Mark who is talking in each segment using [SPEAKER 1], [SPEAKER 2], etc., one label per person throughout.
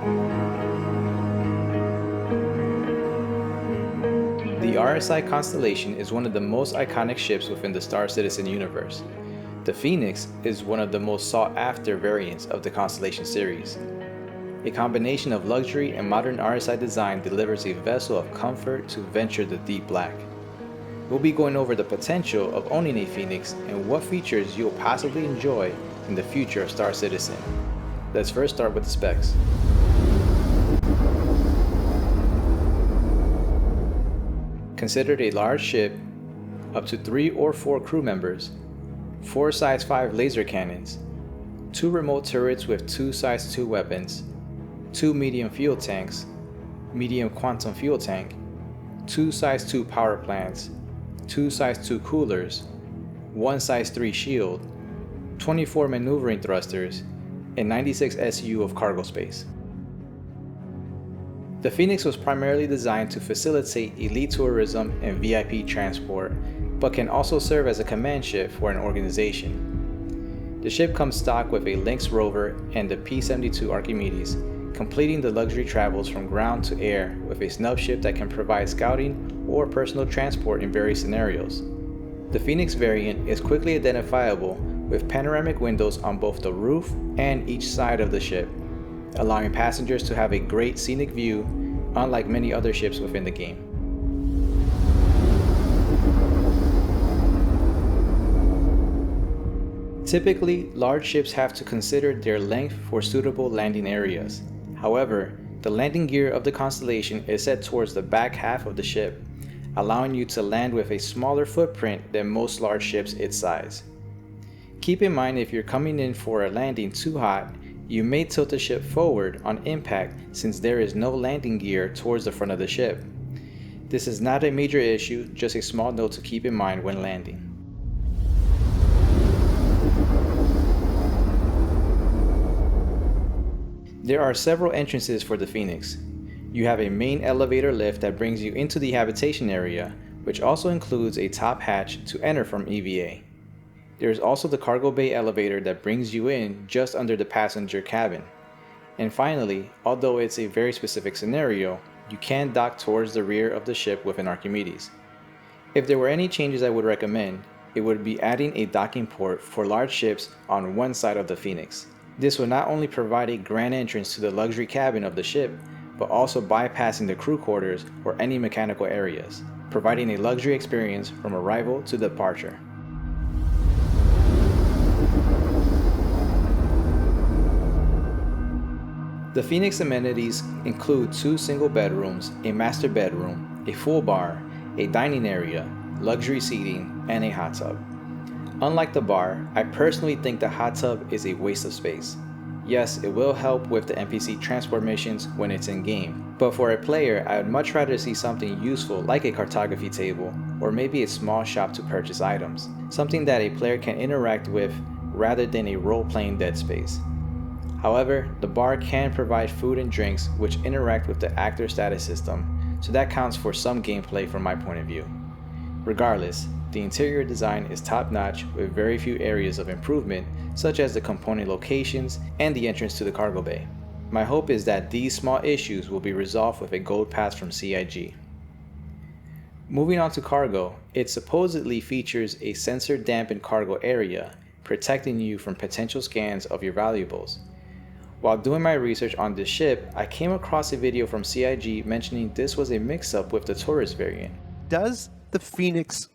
[SPEAKER 1] The RSI Constellation is one of the most iconic ships within the Star Citizen universe. The Phoenix is one of the most sought-after variants of the Constellation series. A combination of luxury and modern RSI design delivers a vessel of comfort to venture the deep black. We'll be going over the potential of owning a Phoenix and what features you'll possibly enjoy in the future of Star Citizen. Let's first start with the specs. Considered a large ship, up to 3 or 4 crew members, 4 size 5 laser cannons, 2 remote turrets with 2 size 2 weapons, 2 medium fuel tanks, medium quantum fuel tank, 2 size 2 power plants, 2 size 2 coolers, 1 size 3 shield, 24 maneuvering thrusters, and 96 SU of cargo space. The Phoenix was primarily designed to facilitate elite tourism and VIP transport, but can also serve as a command ship for an organization. The ship comes stocked with a Lynx rover and the P-72 Archimedes, completing the luxury travels from ground to air with a snub ship that can provide scouting or personal transport in various scenarios. The Phoenix variant is quickly identifiable with panoramic windows on both the roof and each side of the ship, allowing passengers to have a great scenic view, unlike many other ships within the game. Typically, large ships have to consider their length for suitable landing areas. However, the landing gear of the Constellation is set towards the back half of the ship, allowing you to land with a smaller footprint than most large ships its size. Keep in mind, if you're coming in for a landing too hot, you may tilt the ship forward on impact since there is no landing gear towards the front of the ship. This is not a major issue, just a small note to keep in mind when landing. There are several entrances for the Phoenix. You have a main elevator lift that brings you into the habitation area, which also includes a top hatch to enter from EVA. There is also the cargo bay elevator that brings you in just under the passenger cabin. And finally, although it's a very specific scenario, you can dock towards the rear of the ship with an Archimedes. If there were any changes I would recommend, it would be adding a docking port for large ships on one side of the Phoenix. This will not only provide a grand entrance to the luxury cabin of the ship, but also bypassing the crew quarters or any mechanical areas, providing a luxury experience from arrival to departure. The Phoenix amenities include 2 single bedrooms, a master bedroom, a full bar, a dining area, luxury seating, and a hot tub. Unlike the bar, I personally think the hot tub is a waste of space. Yes, it will help with the NPC transport missions when it's in game, but for a player, I would much rather see something useful like a cartography table, or maybe a small shop to purchase items, something that a player can interact with rather than a role-playing Dead Space. However, the bar can provide food and drinks which interact with the actor status system, so that counts for some gameplay from my point of view. Regardless, the interior design is top-notch with very few areas of improvement, such as the component locations and the entrance to the cargo bay. My hope is that these small issues will be resolved with a gold pass from CIG. Moving on to cargo, it supposedly features a sensor-dampened cargo area, protecting you from potential scans of your valuables. While doing my research on this ship, I came across a video from CIG mentioning this was a mix-up with the Taurus variant.
[SPEAKER 2] Does the Phoenix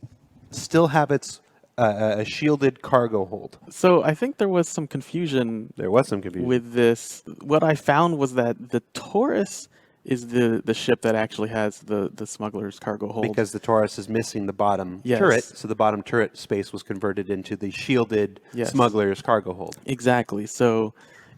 [SPEAKER 2] still have its a shielded cargo hold?
[SPEAKER 3] So I think there was some confusion.
[SPEAKER 2] There was some confusion
[SPEAKER 3] with this. What I found was that the Taurus is the ship that actually has the smuggler's cargo hold.
[SPEAKER 2] Because the Taurus is missing the bottom turret, so the bottom turret space was converted into the shielded smuggler's cargo hold.
[SPEAKER 3] Exactly. So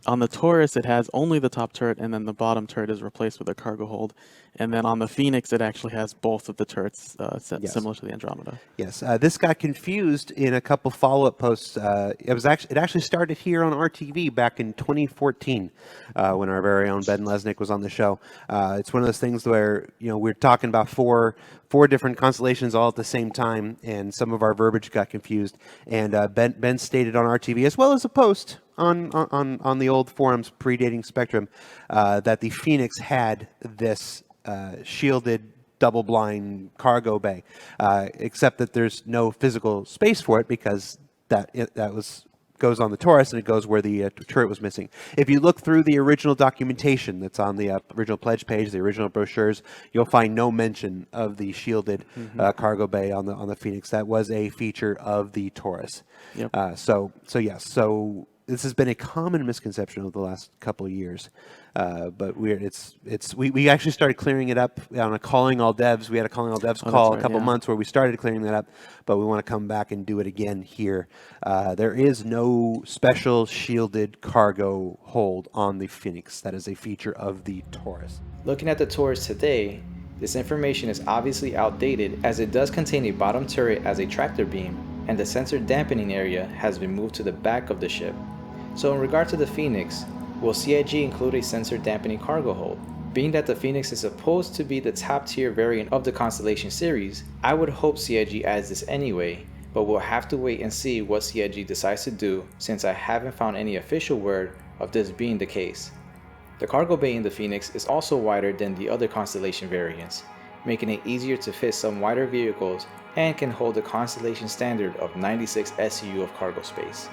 [SPEAKER 3] on the Taurus, it has only the top turret, and then the bottom turret is replaced with a cargo hold. And then on the Phoenix, it actually has both of the turrets, similar to the Andromeda.
[SPEAKER 2] Yes, this got confused in a couple follow-up posts. It actually started here on RTV back in 2014 when our very own Ben Lesnick was on the show. It's one of those things where we're talking about four different constellations all at the same time, and some of our verbiage got confused. And Ben stated on RTV, as well as a post on the old forums predating Spectrum that the Phoenix had this shielded double-blind cargo bay, except that there's no physical space for it because that goes on the Taurus, and it goes where the turret was missing. If you look through the original documentation that's on the original pledge page, the original brochures, you'll find no mention of the shielded cargo bay on the Phoenix. That was a feature of the Taurus.
[SPEAKER 3] Yep.
[SPEAKER 2] So this has been a common misconception over the last couple of years, but we actually started clearing it up on a calling all devs. We had a calling all devs call a couple months where we started clearing that up, but we want to come back and do it again here. There is no special shielded cargo hold on the Phoenix. That is a feature of the Taurus.
[SPEAKER 1] Looking at the Taurus today, this information is obviously outdated as it does contain a bottom turret as a tractor beam, and the sensor dampening area has been moved to the back of the ship. So in regard to the Phoenix, will CIG include a sensor dampening cargo hold? Being that the Phoenix is supposed to be the top tier variant of the Constellation series, I would hope CIG adds this anyway, but we'll have to wait and see what CIG decides to do since I haven't found any official word of this being the case. The cargo bay in the Phoenix is also wider than the other Constellation variants, making it easier to fit some wider vehicles and can hold the Constellation standard of 96 SU of cargo space.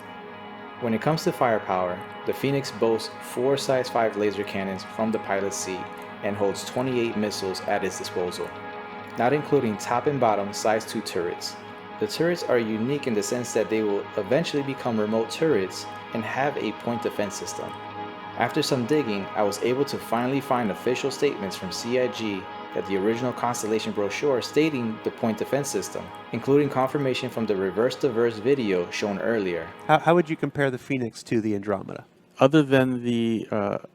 [SPEAKER 1] When it comes to firepower, the Phoenix boasts 4 size 5 laser cannons from the pilot's seat and holds 28 missiles at its disposal, not including top and bottom size 2 turrets. The turrets are unique in the sense that they will eventually become remote turrets and have a point defense system. After some digging, I was able to finally find official statements from CIG that the original Constellation brochure stating the point defense system, including confirmation from the reverse diverse video shown earlier.
[SPEAKER 2] How would you compare the Phoenix to the Andromeda?
[SPEAKER 3] Other than the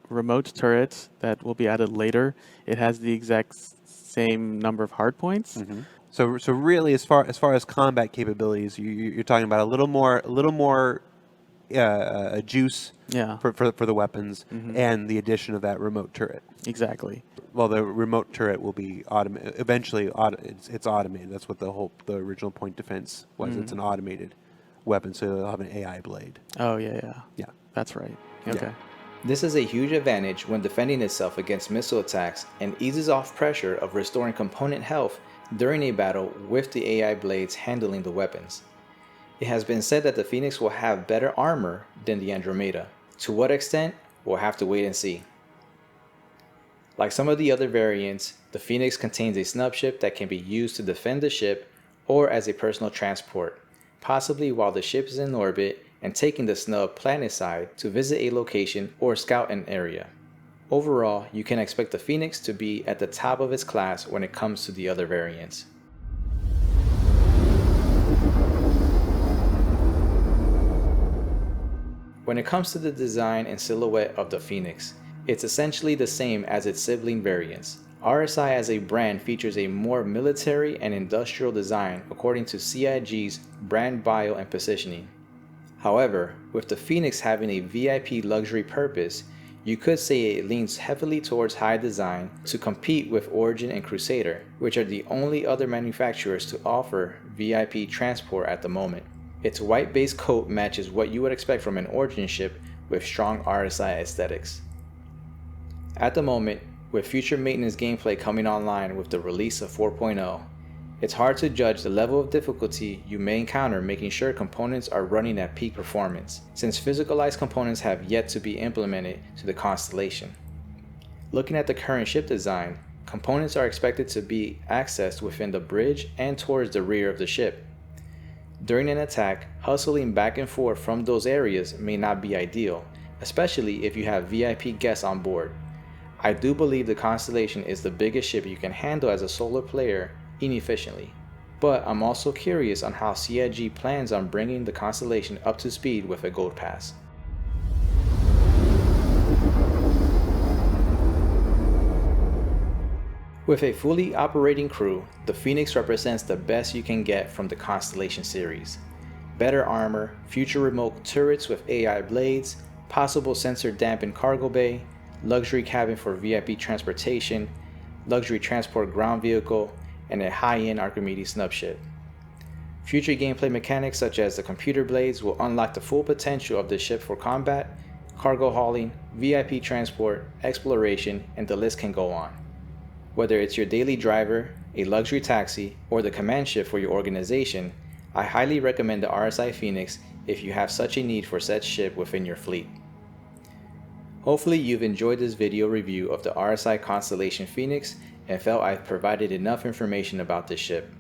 [SPEAKER 3] remote turret that will be added later, it has the exact same number of hard points.
[SPEAKER 2] Mm-hmm. So really, as far as combat capabilities, you're talking about a little more juice for the weapons, and the addition of that remote turret.
[SPEAKER 3] Exactly.
[SPEAKER 2] Well, the remote turret will be eventually it's automated. That's what the original point defense was. It's an automated weapon, so it'll have an AI blade.
[SPEAKER 3] Oh yeah. That's right. Okay.
[SPEAKER 2] Yeah.
[SPEAKER 1] This is a huge advantage when defending itself against missile attacks and eases off pressure of restoring component health during a battle with the AI blades handling the weapons. It has been said that the Phoenix will have better armor than the Andromeda. To what extent, we'll have to wait and see. Like some of the other variants, the Phoenix contains a snub ship that can be used to defend the ship or as a personal transport, possibly while the ship is in orbit and taking the snub planetside to visit a location or scout an area. Overall, you can expect the Phoenix to be at the top of its class when it comes to the other variants. When it comes to the design and silhouette of the Phoenix, it's essentially the same as its sibling variants. RSI as a brand features a more military and industrial design according to CIG's brand bio and positioning. However, with the Phoenix having a VIP luxury purpose, you could say it leans heavily towards high design to compete with Origin and Crusader, which are the only other manufacturers to offer VIP transport at the moment. Its white base coat matches what you would expect from an Origin ship with strong RSI aesthetics. At the moment, with future maintenance gameplay coming online with the release of 4.0, it's hard to judge the level of difficulty you may encounter making sure components are running at peak performance, since physicalized components have yet to be implemented to the Constellation. Looking at the current ship design, components are expected to be accessed within the bridge and towards the rear of the ship. During an attack, hustling back and forth from those areas may not be ideal, especially if you have VIP guests on board. I do believe the Constellation is the biggest ship you can handle as a solo player inefficiently, but I'm also curious on how CIG plans on bringing the Constellation up to speed with a gold pass. With a fully operating crew, the Phoenix represents the best you can get from the Constellation series. Better armor, future remote turrets with AI blades, possible sensor dampened cargo bay, luxury cabin for VIP transportation, luxury transport ground vehicle, and a high-end Archimedes snub ship. Future gameplay mechanics such as the computer blades will unlock the full potential of the ship for combat, cargo hauling, VIP transport, exploration, and the list can go on. Whether it's your daily driver, a luxury taxi, or the command ship for your organization, I highly recommend the RSI Phoenix if you have such a need for said ship within your fleet. Hopefully you've enjoyed this video review of the RSI Constellation Phoenix and felt I've provided enough information about this ship.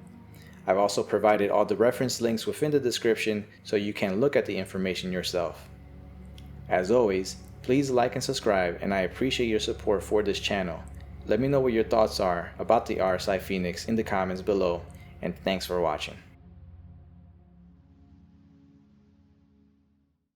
[SPEAKER 1] I've also provided all the reference links within the description so you can look at the information yourself. As always, please like and subscribe, and I appreciate your support for this channel. Let me know what your thoughts are about the RSI Phoenix in the comments below, and thanks for watching.